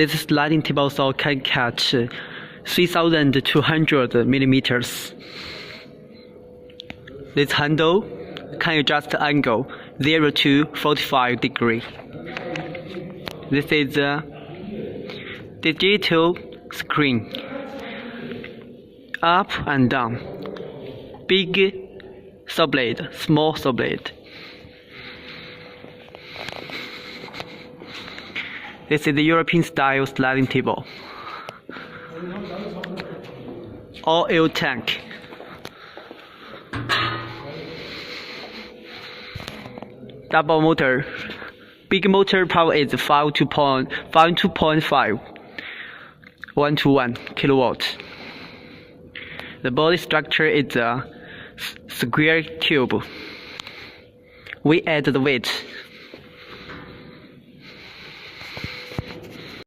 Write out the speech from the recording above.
This sliding table saw can catch 3,200 millimeters. This handle can adjust the angle 0 to 45 degrees. This is a digital screen. Up and down. Big saw blade, small saw blade. This is the European style sliding table. Oil tank. Double motor. Big motor power is 2.5 1 kilowatt. The body structure is a square tube. We add the weight